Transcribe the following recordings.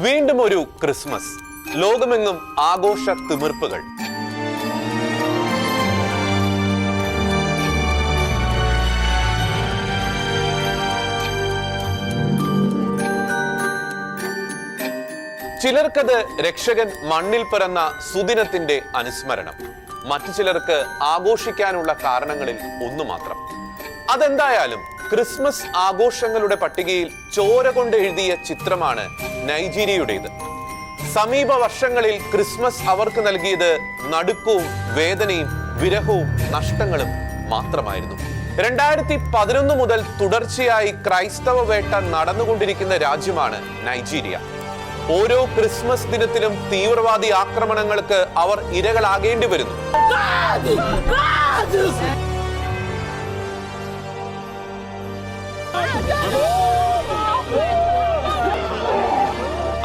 വീണ്ടും ഒരു ക്രിസ്മസ്, ലോകമെങ്ങും ആഘോഷ തിമിർപ്പുകൾ. ചിലർക്കത് രക്ഷകൻ മണ്ണിൽ പിറന്ന സുദിനത്തിന്റെ അനുസ്മരണം, മറ്റു ചിലർക്ക് ആഘോഷിക്കാനുള്ള കാരണങ്ങളിൽ ഒന്നു മാത്രം. അതെന്തായാലും ക്രിസ്മസ് ആഘോഷങ്ങളുടെ പട്ടികയിൽ ചോര കൊണ്ട് എഴുതിയ ചിത്രമാണ് നൈജീരിയയുടേത്. സമീപ വർഷങ്ങളിൽ ക്രിസ്മസ് അവർക്ക് നൽകിയത് നടുക്കവും വേദനയും വിരഹവും നഷ്ടങ്ങളും മാത്രമായിരുന്നു. 2011 മുതൽ തുടർച്ചയായി ക്രൈസ്തവ വേട്ട നടന്നുകൊണ്ടിരിക്കുന്ന രാജ്യമാണ് നൈജീരിയ. ഓരോ ക്രിസ്മസ് ദിനത്തിലും തീവ്രവാദി ആക്രമണങ്ങൾക്ക് അവർ ഇരകളാകേണ്ടി വരുന്നു.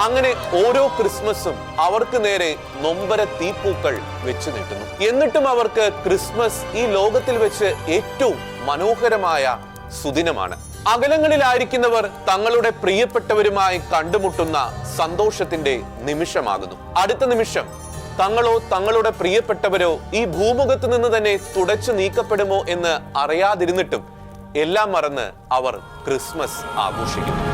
അങ്ങനെ ഓരോ ക്രിസ്മസും അവർക്ക് നേരെ നൊമ്പര തീപ്പൂക്കൾ വെച്ച് നീട്ടുന്നു. എന്നിട്ടും അവർക്ക് ക്രിസ്മസ് ഈ ലോകത്തിൽ വെച്ച് ഏറ്റവും മനോഹരമായ സുദിനമാണ്. അകലങ്ങളിലായിരിക്കുന്നവർ തങ്ങളുടെ പ്രിയപ്പെട്ടവരുമായി കണ്ടുമുട്ടുന്ന സന്തോഷത്തിന്റെ നിമിഷമാകുന്നു. അടുത്ത നിമിഷം തങ്ങളോ തങ്ങളുടെ പ്രിയപ്പെട്ടവരോ ഈ ഭൂമുഖത്ത് നിന്ന് തന്നെ തുടച്ചു നീക്കപ്പെടുമോ എന്ന് അറിയാതിരുന്നിട്ടും എല്ലാം മറന്ന് അവർ ക്രിസ്മസ് ആഘോഷിക്കുന്നു.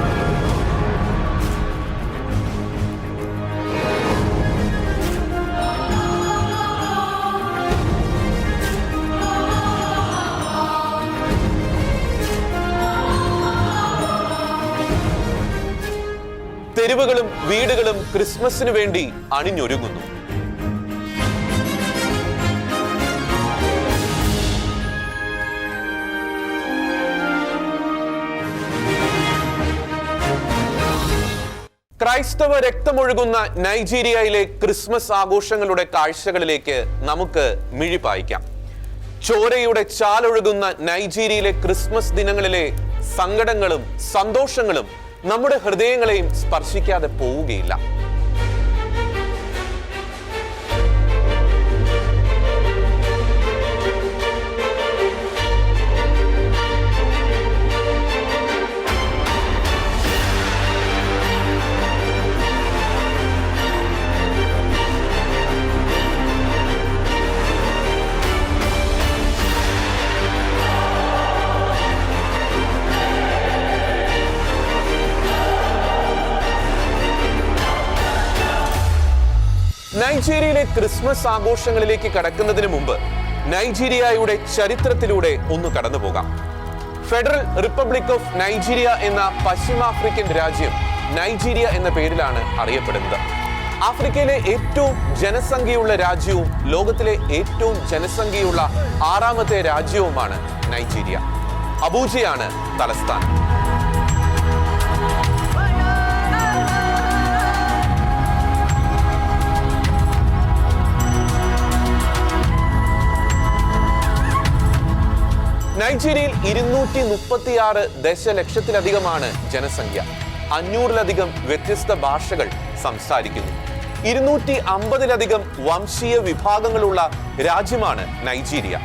തെരുവുകളും വീടുകളും ക്രിസ്മസിന് വേണ്ടി അണിഞ്ഞൊരുങ്ങുന്നു. ക്രൈസ്തവ രക്തമൊഴുകുന്ന നൈജീരിയയിലെ ക്രിസ്മസ് ആഘോഷങ്ങളുടെ കാഴ്ചകളിലേക്ക് നമുക്ക് മിഴിപായിക്കാം. ചോരയുടെ ചാലൊഴുകുന്ന നൈജീരിയയിലെ ക്രിസ്മസ് ദിനങ്ങളിലെ സങ്കടങ്ങളും സന്തോഷങ്ങളും നമ്മുടെ ഹൃദയങ്ങളെയും സ്പർശിക്കാതെ പോവുകയില്ല. നൈജീരിയയിലെ ക്രിസ്മസ് ആഘോഷങ്ങളിലേക്ക് കടക്കുന്നതിന് മുമ്പ് നൈജീരിയയുടെ ചരിത്രത്തിലൂടെ ഒന്ന് കടന്നു പോകാം. ഫെഡറൽ റിപ്പബ്ലിക് ഓഫ് നൈജീരിയ എന്ന പശ്ചിമാഫ്രിക്കൻ രാജ്യം നൈജീരിയ എന്ന പേരിലാണ് അറിയപ്പെടുന്നത്. ആഫ്രിക്കയിലെ ഏറ്റവും ജനസംഖ്യയുള്ള രാജ്യവും ലോകത്തിലെ ഏറ്റവും ജനസംഖ്യയുള്ള 6ാമത്തെ രാജ്യവുമാണ് നൈജീരിയ. അബൂജയാണ് തലസ്ഥാനം. നൈജീരിയയിൽ 236 ദശലക്ഷത്തിലധികമാണ് ജനസംഖ്യ. 500-ലധികം വ്യത്യസ്ത ഭാഷകൾ സംസാരിക്കുന്നു. 250-ലധികം വംശീയ വിഭാഗങ്ങളുള്ള രാജ്യമാണ് നൈജീരിയ.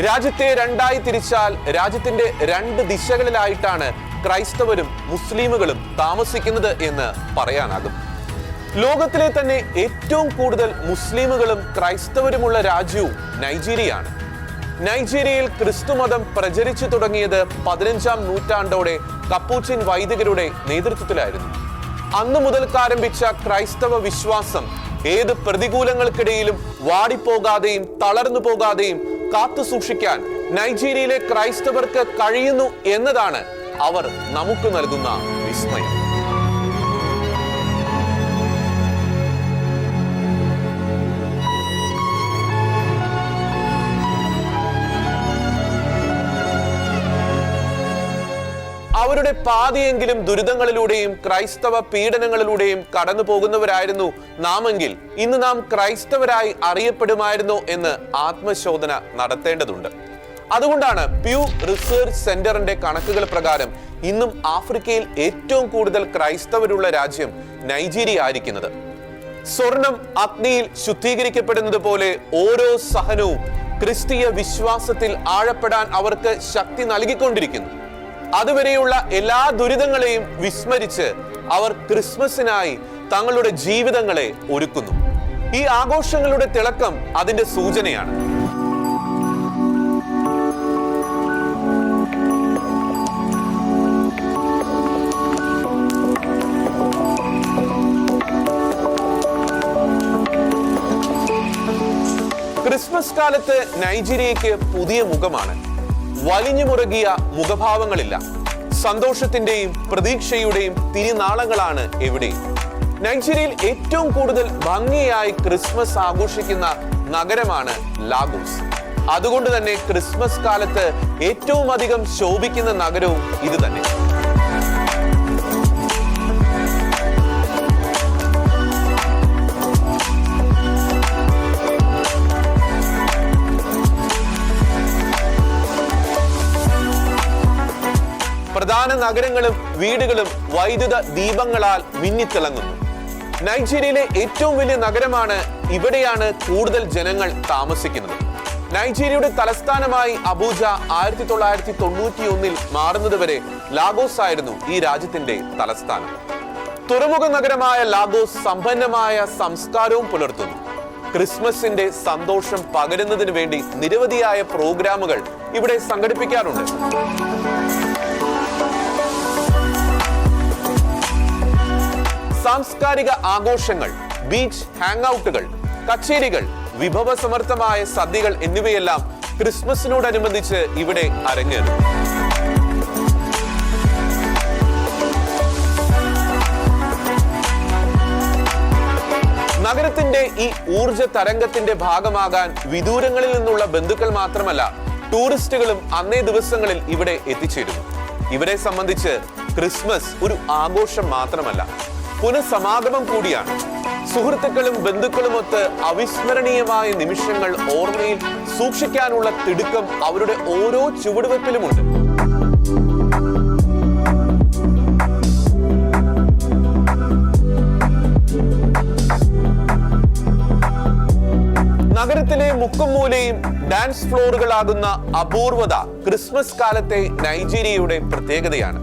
രാജ്യത്തെ രണ്ടായി തിരിച്ചാൽ രാജ്യത്തിന്റെ 2 ദിശകളിലായിട്ടാണ് ക്രൈസ്തവരും മുസ്ലിമുകളും താമസിക്കുന്നത് എന്ന് പറയാനാകും. ലോകത്തിലെ തന്നെ ഏറ്റവും കൂടുതൽ മുസ്ലിമുകളും ക്രൈസ്തവരുമുള്ള രാജ്യവും നൈജീരിയയാണ്. നൈജീരിയയിൽ ക്രിസ്തുമതം പ്രചരിച്ചു തുടങ്ങിയത് 15ാം നൂറ്റാണ്ടോടെ കപ്പൂച്ചിൻ വൈദികരുടെ നേതൃത്വത്തിലായിരുന്നു. അന്നു മുതൽക്കാരംഭിച്ച ക്രൈസ്തവ വിശ്വാസം ഏത് പ്രതികൂലങ്ങൾക്കിടയിലും വാടിപ്പോകാതെയും തളർന്നു പോകാതെയും കാത്തു സൂക്ഷിക്കാൻ നൈജീരിയയിലെ ക്രൈസ്തവർക്ക് കഴിയുന്നു എന്നതാണ് അവർ നമുക്ക് നൽകുന്ന വിസ്മയം. അവരുടെ പാതിയെങ്കിലും ദുരിതങ്ങളിലൂടെയും ക്രൈസ്തവ പീഡനങ്ങളിലൂടെയും കടന്നു പോകുന്നവരായിരുന്നു നാമെങ്കിൽ ഇന്ന് നാം ക്രൈസ്തവരായി അറിയപ്പെടുമായിരുന്നോ എന്ന് ആത്മശോധന നടത്തേണ്ടതുണ്ട്. അതുകൊണ്ടാണ് പ്യൂ റിസർച്ച് സെന്ററിന്റെ കണക്കുകൾ പ്രകാരം ഇന്നും ആഫ്രിക്കയിൽ ഏറ്റവും കൂടുതൽ ക്രൈസ്തവരുള്ള രാജ്യം നൈജീരിയ ആയിരിക്കുന്നത്. സ്വർണം അഗ്നിയിൽ ശുദ്ധീകരിക്കപ്പെടുന്നത് പോലെ ഓരോ സഹനവും ക്രിസ്തീയ വിശ്വാസത്തിൽ ആഴപ്പെടാൻ അവർക്ക് ശക്തി നൽകിക്കൊണ്ടിരിക്കുന്നു. അതുവരെയുള്ള എല്ലാ ദുരിതങ്ങളെയും വിസ്മരിച്ച് അവർ ക്രിസ്മസിനായി തങ്ങളുടെ ജീവിതങ്ങളെ ഒരുക്കുന്നു. ഈ ആഘോഷങ്ങളുടെ തിളക്കം അതിന്റെ സൂചനയാണ്. ക്രിസ്മസ് കാലത്ത് നൈജീരിയയ്ക്ക് പുതിയ മുഖമാണ്. വലിഞ്ഞു മുറുകിയ മുഖഭാവങ്ങളില്ല. സന്തോഷത്തിന്റെയും പ്രതീക്ഷയുടെയും തിരുനാളങ്ങളാണ് എവിടെയും. നൈജീരിയയിൽ ഏറ്റവും കൂടുതൽ ഭംഗിയായി ക്രിസ്മസ് ആഘോഷിക്കുന്ന നഗരമാണ് ലാഗോസ്. അതുകൊണ്ട് തന്നെ ക്രിസ്മസ് കാലത്ത് ഏറ്റവും അധികം ശോഭിക്കുന്ന നഗരവും ഇത് തന്നെ. പ്രധാന നഗരങ്ങളും വീടുകളും വൈദ്യുത ദീപങ്ങളാൽ മിന്നിത്തിളങ്ങുന്നു. നൈജീരിയയിലെ ഏറ്റവും വലിയ നഗരമാണ്. ഇവിടെയാണ് കൂടുതൽ ജനങ്ങൾ താമസിക്കുന്നത്. നൈജീരിയയുടെ തലസ്ഥാനമായി അബൂജ 1991 മാറുന്നതുവരെ ലാഗോസ് ആയിരുന്നു ഈ രാജ്യത്തിന്റെ തലസ്ഥാനം. തുറമുഖ നഗരമായ ലാഗോസ് സമ്പന്നമായ സംസ്കാരവും പുലർത്തുന്നു. ക്രിസ്മസിന്റെ സന്തോഷം പകരുന്നതിന് വേണ്ടി നിരവധിയായ പ്രോഗ്രാമുകൾ ഇവിടെ സംഘടിപ്പിക്കാറുണ്ട്. സാംസ്കാരിക ആഘോഷങ്ങൾ, ബീച്ച് ഹാങ് ഔട്ടുകൾ, കച്ചേരികൾ, വിഭവസമൃദ്ധമായ സദ്യകൾ എന്നിവയെല്ലാം ക്രിസ്മസിനോടനുബന്ധിച്ച് ഇവിടെ അരങ്ങേറും. നഗരത്തിന്റെ ഈ ഊർജ തരംഗത്തിന്റെ ഭാഗമാകാൻ വിദൂരങ്ങളിൽ നിന്നുള്ള ബന്ധുക്കൾ മാത്രമല്ല, ടൂറിസ്റ്റുകളും അന്നേ ദിവസങ്ങളിൽ ഇവിടെ എത്തിച്ചേരുന്നു. ഇവരെ സംബന്ധിച്ച് ക്രിസ്മസ് ഒരു ആഘോഷം മാത്രമല്ല, പുനഃസമാഗമം കൂടിയാണ്. സുഹൃത്തുക്കളും ബന്ധുക്കളുമൊത്ത് അവിസ്മരണീയമായ നിമിഷങ്ങൾ ഓർമ്മയിൽ സൂക്ഷിക്കാനുള്ള തിടുക്കം അവരുടെ ഓരോ ചുവടുവെപ്പിലുമുണ്ട്. നഗരത്തിലെ മുക്കും മൂലയും ഡാൻസ് ഫ്ലോറുകളാകുന്ന അപൂർവത ക്രിസ്മസ് കാലത്തെ നൈജീരിയയുടെ പ്രത്യേകതയാണ്.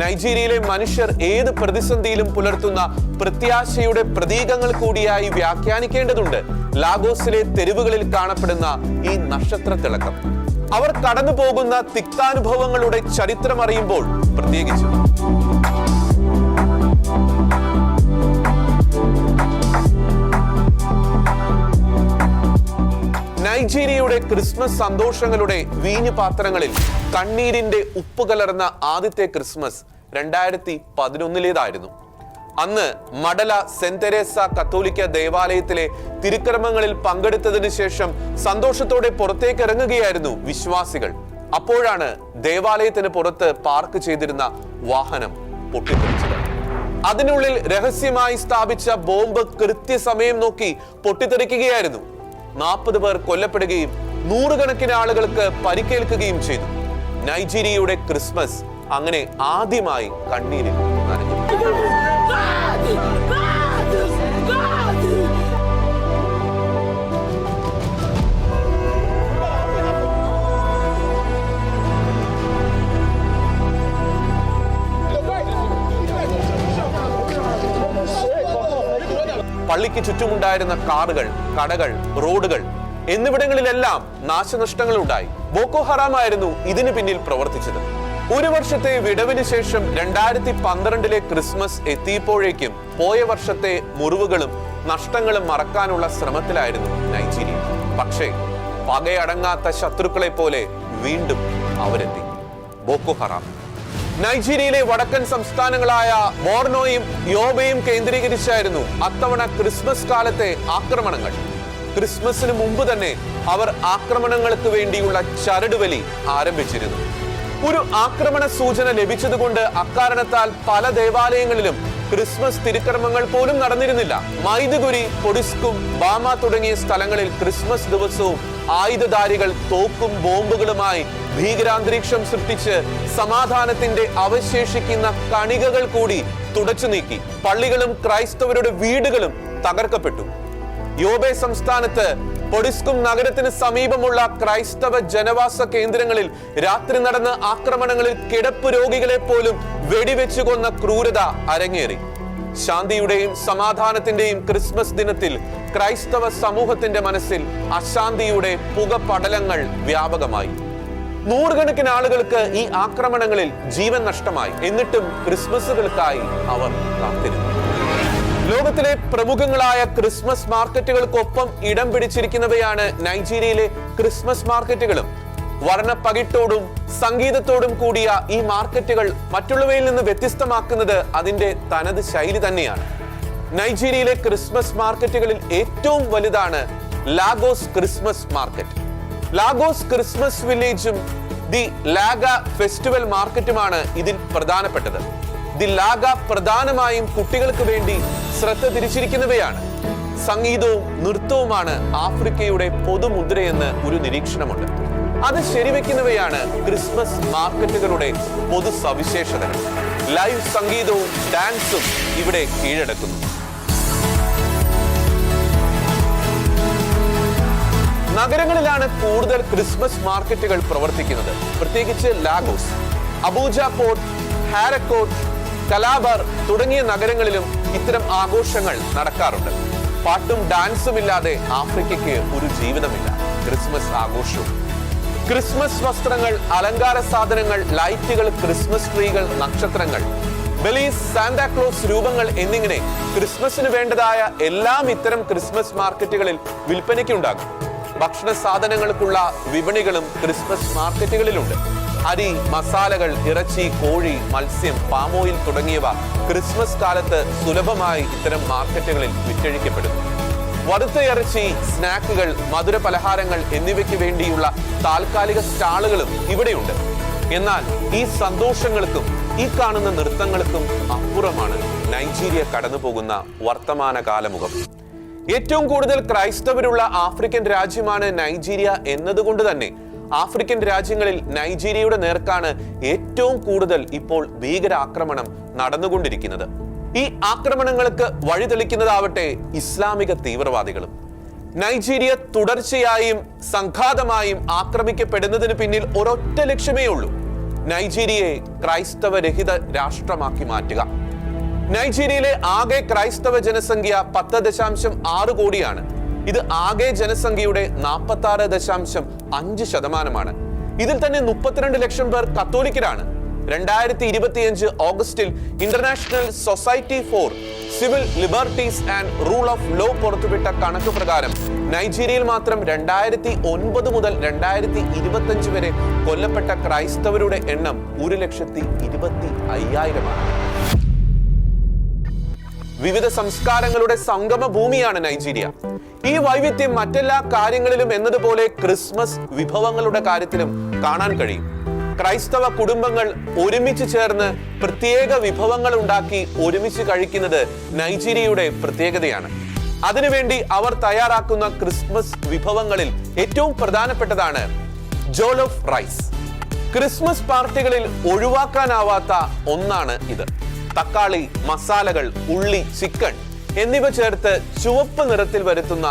നൈജീരിയയിലെ മനുഷ്യർ ഏത് പ്രതിസന്ധിയിലും പുലർത്തുന്ന പ്രത്യാശയുടെ പ്രതീകങ്ങൾ കൂടിയായി വ്യാഖ്യാനിക്കേണ്ടതുണ്ട് ലാഗോസിലെ തെരുവുകളിൽ കാണപ്പെടുന്ന ഈ നക്ഷത്ര തിളക്കം. അവർ കടന്നു പോകുന്ന തിക്താനുഭവങ്ങളുടെ ചരിത്രം അറിയുമ്പോൾ പ്രത്യേകിച്ചു. നൈജീരിയയുടെ ക്രിസ്മസ് സന്തോഷങ്ങളുടെ വീഞ്ഞു പാത്രങ്ങളിൽ കണ്ണീരിന്റെ ഉപ്പ് കലർന്ന ആദ്യത്തെ ക്രിസ്മസ് 2011 അന്ന് മഡല സെന്റ് തെരേസ കത്തോലിക്ക ദേവാലയത്തിലെ തിരുക്കർമ്മങ്ങളിൽ പങ്കെടുത്തതിനു ശേഷം സന്തോഷത്തോടെ പുറത്തേക്ക് ഇറങ്ങുകയായിരുന്നു വിശ്വാസികൾ. അപ്പോഴാണ് ദേവാലയത്തിന് പുറത്ത് പാർക്ക് ചെയ്തിരുന്ന വാഹനം പൊട്ടിത്തെറിച്ചത്. അതിനുള്ളിൽ രഹസ്യമായി സ്ഥാപിച്ച ബോംബ് കൃത്യസമയം നോക്കി പൊട്ടിത്തെറിക്കുകയായിരുന്നു. 40 പേർ കൊല്ലപ്പെടുകയും 100 കണക്കിന് ആളുകൾക്ക് പരിക്കേൽക്കുകയും ചെയ്തു. നൈജീരിയയുടെ ക്രിസ്മസ് അങ്ങനെ ആദ്യമായി കണ്ണീരിൽ നനഞ്ഞു. പള്ളിക്ക് ചുറ്റുമുണ്ടായിരുന്ന കാറുകൾ, കടകൾ, റോഡുകൾ എന്നിവിടങ്ങളിലെല്ലാം നാശനഷ്ടങ്ങൾ ഉണ്ടായി. ബോക്കോ ഹറാം ആയിരുന്നു ഇതിന് പിന്നിൽ പ്രവർത്തിച്ചത്. ഒരു വർഷത്തെ വിടവിന് ശേഷം 2012 ക്രിസ്മസ് എത്തിയപ്പോഴേക്കും പോയ വർഷത്തെ മുറിവുകളും നഷ്ടങ്ങളും മറക്കാനുള്ള ശ്രമത്തിലായിരുന്നു നൈജീരിയ. പക്ഷേ പകയടങ്ങാത്ത ശത്രുക്കളെ പോലെ വീണ്ടും അവരെത്തി. ബോക്കോ ഹറാം നൈജീരിയയിലെ വടക്കൻ സംസ്ഥാനങ്ങളായ ബോർണോയും യോബയും കേന്ദ്രീകരിച്ചായിരുന്നു അത്തവണ ക്രിസ്മസ് കാലത്തെ ആക്രമണങ്ങൾ. ക്രിസ്മസിന് മുമ്പ് തന്നെ അവർ ആക്രമണങ്ങൾക്ക് വേണ്ടിയുള്ള ചരടുവലി ആരംഭിച്ചിരുന്നു. ഒരു ആക്രമണ സൂചന ലഭിച്ചതുകൊണ്ട് അക്കാരണത്താൽ പല ദേവാലയങ്ങളിലും ക്രിസ്മസ് തിരുക്കർമ്മങ്ങൾ പോലും നടന്നിരുന്നില്ല. മൈദുഗുരി, പൊഡിസ്കും, ബാമ തുടങ്ങിയ സ്ഥലങ്ങളിൽ ക്രിസ്മസ് ദിവസവും ആയുധധാരികൾ തോക്കും ബോംബുകളുമായി ഭീകരാന്തരീക്ഷം സൃഷ്ടിച്ച് സമാധാനത്തിന്റെ അവശേഷിക്കുന്ന കണികകൾ കൂടി തുടച്ചു നീക്കി. പള്ളികളും ക്രൈസ്തവരുടെ വീടുകളും തകർക്കപ്പെട്ടു. യോബെ സംസ്ഥാനത്ത് പൊഡിസ്കും നഗരത്തിന് സമീപമുള്ള ക്രൈസ്തവ ജനവാസ കേന്ദ്രങ്ങളിൽ രാത്രി നടന്ന ആക്രമണങ്ങളിൽ കിടപ്പ് രോഗികളെ പോലും വെടിവെച്ചു കൊന്ന ക്രൂരത അരങ്ങേറി. ശാന്തിയുടെയും സമാധാനത്തിന്റെയും ക്രിസ്മസ് ദിനത്തിൽ ക്രൈസ്തവ സമൂഹത്തിന്റെ മനസ്സിൽ അശാന്തിയുടെ പുകപടലങ്ങൾ വ്യാപകമായി. നൂറുകണക്കിന് ആളുകൾക്ക് ഈ ആക്രമണങ്ങളിൽ ജീവൻ നഷ്ടമായി. എന്നിട്ടും ക്രിസ്മസുകൾക്കായി അവർ കാത്തിരുന്നു. ലോകത്തിലെ പ്രമുഖങ്ങളായ ക്രിസ്മസ് മാർക്കറ്റുകൾക്കൊപ്പം ഇടം പിടിച്ചിരിക്കുന്നവയാണ് നൈജീരിയയിലെ ക്രിസ്മസ് മാർക്കറ്റുകളും. വർണ്ണപ്പകിട്ടോടും സംഗീതത്തോടും കൂടിയ ഈ മാർക്കറ്റുകൾ മറ്റുള്ളവയിൽ നിന്ന് വ്യത്യസ്തമാക്കുന്നത് അതിന്റെ തനത് ശൈലി തന്നെയാണ്. നൈജീരിയയിലെ ക്രിസ്മസ് മാർക്കറ്റുകളിൽ ഏറ്റവും വലുതാണ് Lagos Christmas market. Lagos Christmas വില്ലേജും ദി ലാഗ ഫെസ്റ്റിവൽ മാർക്കറ്റുമാണ് ഇതിൽ പ്രധാനപ്പെട്ടത്. ദി ലാഗ പ്രധാനമായും കുട്ടികൾക്ക് വേണ്ടി ശ്രദ്ധ തിരിച്ചിരിക്കുന്നവയാണ്. സംഗീതവും നൃത്തവുമാണ് ആഫ്രിക്കയുടെ പൊതുമുദ്രയെന്ന് ഒരു നിരീക്ഷണമുണ്ട്. അത് ശരിവെക്കുന്നവയാണ് ക്രിസ്മസ് മാർക്കറ്റുകളുടെ പൊതു സവിശേഷതകൾ. ലൈവ് സംഗീതവും ഡാൻസും ഇവിടെ കീഴടക്കുന്നു. നഗരങ്ങളിലാണ് കൂടുതൽ ക്രിസ്മസ് മാർക്കറ്റുകൾ പ്രവർത്തിക്കുന്നത്, പ്രത്യേകിച്ച് ലാഗോസ്, അബൂജ പോർട്ട്, ഹാരക്കോട്ട്, കലാബർ തുടങ്ങിയ നഗരങ്ങളിലും ഇത്തരം ആഘോഷങ്ങൾ നടക്കാറുണ്ട്. പാട്ടും ഡാൻസും ഇല്ലാതെ ആഫ്രിക്കയ്ക്ക് ഒരു ജീവിതമില്ല. ക്രിസ്മസ് ആഘോഷവും ക്രിസ്മസ് വസ്ത്രങ്ങൾ, അലങ്കാര സാധനങ്ങൾ, ലൈറ്റുകൾ, ക്രിസ്മസ് ട്രീകൾ, നക്ഷത്രങ്ങൾ, ബലീസ്, സാന്താക്ലോസ് രൂപങ്ങൾ എന്നിങ്ങനെ ക്രിസ്മസിന് വേണ്ടതായ എല്ലാം ഇത്തരം ക്രിസ്മസ് മാർക്കറ്റുകളിൽ വിൽപ്പനയ്ക്കുണ്ടാകും. ഭക്ഷണ സാധനങ്ങൾക്കുള്ള വിപണികളും ക്രിസ്മസ് മാർക്കറ്റുകളിലുണ്ട്. അരി, മസാലകൾ, ഇറച്ചി, കോഴി, മത്സ്യം, പാമോയിൽ തുടങ്ങിയവ ക്രിസ്മസ് കാലത്ത് സുലഭമായി ഇത്തരം മാർക്കറ്റുകളിൽ വിറ്റഴിക്കപ്പെടുന്നു. വറുത്ത ഇറച്ചി, സ്നാക്കുകൾ, മധുര പലഹാരങ്ങൾ എന്നിവയ്ക്ക് വേണ്ടിയുള്ള താൽക്കാലിക സ്റ്റാളുകളും ഇവിടെയുണ്ട്. എന്നാൽ ഈ സന്തോഷങ്ങൾക്കും ഈ കാണുന്ന നൃത്തങ്ങൾക്കും അപ്പുറമാണ് നൈജീരിയ കടന്നുപോകുന്ന വർത്തമാന കാലമുഖം. ഏറ്റവും കൂടുതൽ ക്രൈസ്തവരുള്ള ആഫ്രിക്കൻ രാജ്യമാണ് നൈജീരിയ എന്നതുകൊണ്ട് തന്നെ ആഫ്രിക്കൻ രാജ്യങ്ങളിൽ നൈജീരിയയുടെ നേർക്കാണ് ഏറ്റവും കൂടുതൽ ഇപ്പോൾ ഭീകരാക്രമണം നടന്നുകൊണ്ടിരിക്കുന്നത്. ഈ ആക്രമണങ്ങൾക്ക് വഴിതെളിക്കുന്നതാവട്ടെ ഇസ്ലാമിക തീവ്രവാദികളും. നൈജീരിയ തുടർച്ചയായും സംഘാതമായും ആക്രമിക്കപ്പെടുന്നതിന് പിന്നിൽ ഒരൊറ്റ ലക്ഷ്യമേ ഉള്ളൂ: നൈജീരിയയെ ക്രൈസ്തവരഹിത രാഷ്ട്രമാക്കി മാറ്റുക. നൈജീരിയയിലെ ആകെ ക്രൈസ്തവ ജനസംഖ്യ 10.6 കോടിയാണ്. ഇത് ആകെ ജനസംഖ്യയുടെ 46.5%. ഇതിൽ തന്നെ 32 ലക്ഷം പേർ കത്തോലിക്കരാണ്. 2025 ഓഗസ്റ്റിൽ International Society for Civil Liberties and Rule of Law പുറത്തുവിട്ട കണക്ക് പ്രകാരം നൈജീരിയയിൽ മാത്രം 2009 മുതൽ 2025 വരെ കൊല്ലപ്പെട്ട ക്രൈസ്തവരുടെ എണ്ണം 1,25,000 ആണ്. വിവിധ സംസ്കാരങ്ങളുടെ സംഗമ ഭൂമിയാണ് നൈജീരിയ. ഈ വൈവിധ്യം മറ്റെല്ലാ കാര്യങ്ങളിലും എന്നതുപോലെ ക്രിസ്മസ് വിഭവങ്ങളുടെ കാര്യത്തിലും കാണാൻ കഴിയും. ക്രൈസ്തവ കുടുംബങ്ങൾ ഒരുമിച്ച് ചേർന്ന് പ്രത്യേക വിഭവങ്ങൾ ഉണ്ടാക്കി ഒരുമിച്ച് കഴിക്കുന്നത് നൈജീരിയയുടെ പ്രത്യേകതയാണ്. അതിനുവേണ്ടി അവർ തയ്യാറാക്കുന്ന ക്രിസ്മസ് വിഭവങ്ങളിൽ ഏറ്റവും പ്രധാനപ്പെട്ടതാണ് ജോലോഫ് റൈസ്. ക്രിസ്മസ് പാർട്ടികളിൽ ഒഴിവാക്കാനാവാത്ത ഒന്നാണ് ഇത്. തക്കാളി, മസാലകൾ, ഉള്ളി, ചിക്കൻ എന്നിവ ചേർത്ത് ചുവപ്പ് നിറത്തിൽ വരുത്തുന്ന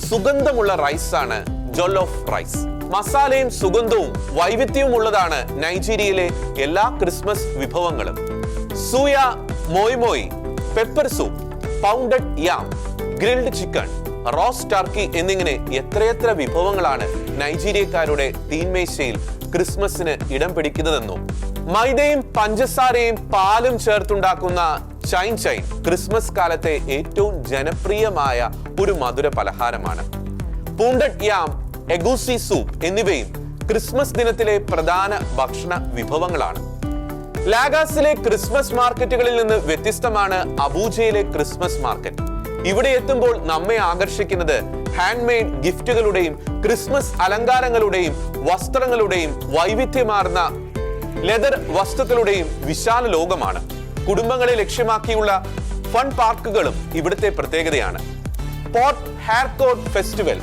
സുഗന്ധമുള്ള റൈസാണ് ജോലോഫ് റൈസ്. മസാലയും സുഗന്ധവും വൈവിധ്യവും ഉള്ളതാണ് നൈജീരിയയിലെ എല്ലാ ക്രിസ്മസ് വിഭവങ്ങളും. സൂയ, മോയ്, പെപ്പർ സൂപ്പ്, പൗണ്ടഡ് യാം, ഗ്രിൽഡ് ചിക്കൻ, റോസ്റ്റ് ടർക്കി എന്നിങ്ങനെ എത്രയെത്ര വിഭവങ്ങളാണ് നൈജീരിയക്കാരുടെ തീന്മേശയിൽ ക്രിസ്മസിന് ഇടം പിടിക്കുന്നതെന്നോ. മൈദയും പഞ്ചസാരയും പാലും ചേർത്തുണ്ടാക്കുന്ന ചൈൻ ക്രിസ്മസ് കാലത്തെ ഏറ്റവും ജനപ്രിയമായ ഒരു മധുര പലഹാരമാണ്. പൂണ്ടഡ് യാം, എഗൂസി സൂപ്പ് എന്നിവയും ക്രിസ്മസ് ദിനത്തിലെ പ്രധാന ഭക്ഷണ വിഭവങ്ങളാണ്. ലാഗാസിലെ ക്രിസ്മസ് മാർക്കറ്റുകളിൽ നിന്ന് വ്യത്യസ്തമാണ് അബൂജയിലെ ക്രിസ്മസ് മാർക്കറ്റ്. ഇവിടെ എത്തുമ്പോൾ നമ്മെ ആകർഷിക്കുന്നത് ഹാൻഡ് മെയ്ഡ് ഗിഫ്റ്റുകളുടെയും ക്രിസ്മസ് അലങ്കാരങ്ങളുടെയും വസ്ത്രങ്ങളുടെയും വൈവിധ്യമാർന്ന ലെതർ വസ്തുക്കളുടെയും വിശാല ലോകമാണ്. കുടുംബങ്ങളെ ലക്ഷ്യമാക്കിയുള്ള ഫൺ പാർക്കുകളും ഇവിടുത്തെ പ്രത്യേകതയാണ്. പോർട്ട് ഹാർക്കോട്ട് ഫെസ്റ്റിവൽ,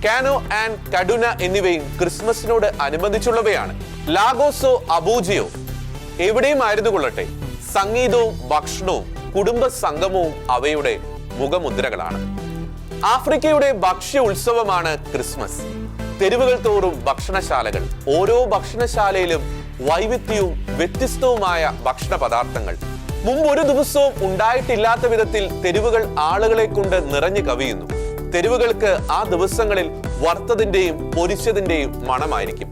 കാനോ ആൻഡ് കഡുന എന്നിവയും ക്രിസ്മസിനോട് അനുബന്ധിച്ചുള്ളവയാണ്. ലാഗോസോ അബൂജയോ എവിടെയും ആയിരുന്നു കൊള്ളട്ടെ, സംഗീതവും ഭക്ഷണവും കുടുംബ സംഗമവും അവയുടെ മുഖമുദ്രകളാണ്. ആഫ്രിക്കയുടെ ഭക്ഷ്യ ഉത്സവമാണ് ക്രിസ്മസ്. തെരുവുകൾ തോറും ഭക്ഷണശാലകൾ. ഓരോ ഭക്ഷണശാലയിലും വൈവിധ്യവും വ്യത്യസ്തവുമായ ഭക്ഷണ പദാർത്ഥങ്ങൾ. മുമ്പ് ഒരു ദിവസവും ഉണ്ടായിട്ടില്ലാത്ത വിധത്തിൽ തെരുവുകൾ ആളുകളെ കൊണ്ട് നിറഞ്ഞു കവിയുന്നു. തെരുവുകൾക്ക് ആ ദിവസങ്ങളിൽ വറുത്തതിന്റെയും പൊരിച്ചതിന്റെയും മണമായിരിക്കും.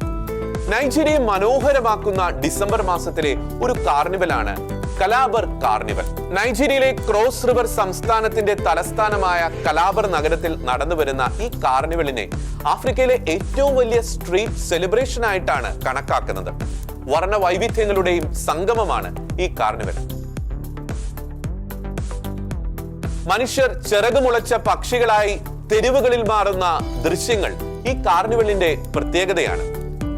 നൈജീരിയയെ മനോഹരമാക്കുന്ന ഡിസംബർ മാസത്തിലെ ഒരു കാർണിവലാണ് കലാബർ കാർണിവൽ. നൈജീരിയയിലെ ക്രോസ് റിവർ സംസ്ഥാനത്തിന്റെ തലസ്ഥാനമായ കലാബർ നഗരത്തിൽ നടന്നു വരുന്ന ഈ കാർണിവലിനെ ആഫ്രിക്കയിലെ ഏറ്റവും വലിയ സ്ട്രീറ്റ് സെലിബ്രേഷൻ ആയിട്ടാണ് കണക്കാക്കുന്നത്. വർണ്ണ വൈവിധ്യങ്ങളുടെയും സംഗമമാണ് ഈ കാർണിവൽ. മനുഷ്യർ ചിറകുമുളച്ച പക്ഷികളായി തെരുവുകളിൽ മാറുന്ന ദൃശ്യങ്ങൾ ഈ കാർണിവലിന്റെ പ്രത്യേകതയാണ്.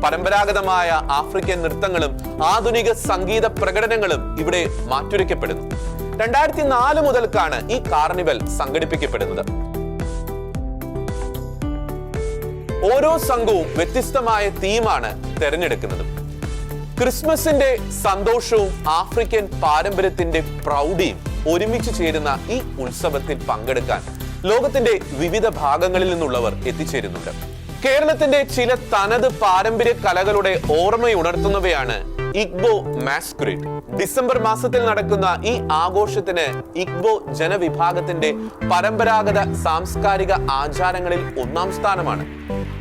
പരമ്പരാഗതമായ ആഫ്രിക്കൻ നൃത്തങ്ങളും ആധുനിക സംഗീത പ്രകടനങ്ങളും ഇവിടെ മാറ്റുരയ്ക്കപ്പെടുന്നു. 2004 മുതൽക്കാണ് ഈ കാർണിവൽ സംഘടിപ്പിക്കപ്പെടുന്നത്. ഓരോ സംഘവും വ്യത്യസ്തമായ തീമാണ് തിരഞ്ഞെടുക്കുന്നത്. ക്രിസ്മസിന്റെ സന്തോഷവും ആഫ്രിക്കൻ പാരമ്പര്യത്തിന്റെ പ്രൗഢിയും ഒരുമിച്ച് ചേരുന്ന ഈ ഉത്സവത്തിൽ പങ്കെടുക്കാൻ ലോകത്തിന്റെ വിവിധ ഭാഗങ്ങളിൽ നിന്നുള്ളവർ എത്തിച്ചേരുന്നുണ്ട്. കേരളത്തിന്റെ ചില തനത് പാരമ്പര്യ കലകളുടെ ഓർമ്മയുണർത്തുന്നവയാണ് ഇഗ്ബോ മാസ്കുറേഡ്. ഡിസംബർ മാസത്തിൽ നടക്കുന്ന ഈ ആഘോഷത്തിന് ഇഗ്ബോ ജനവിഭാഗത്തിന്റെ പരമ്പരാഗത സാംസ്കാരിക ആചാരങ്ങളിൽ ഒന്നാം സ്ഥാനമാണ്.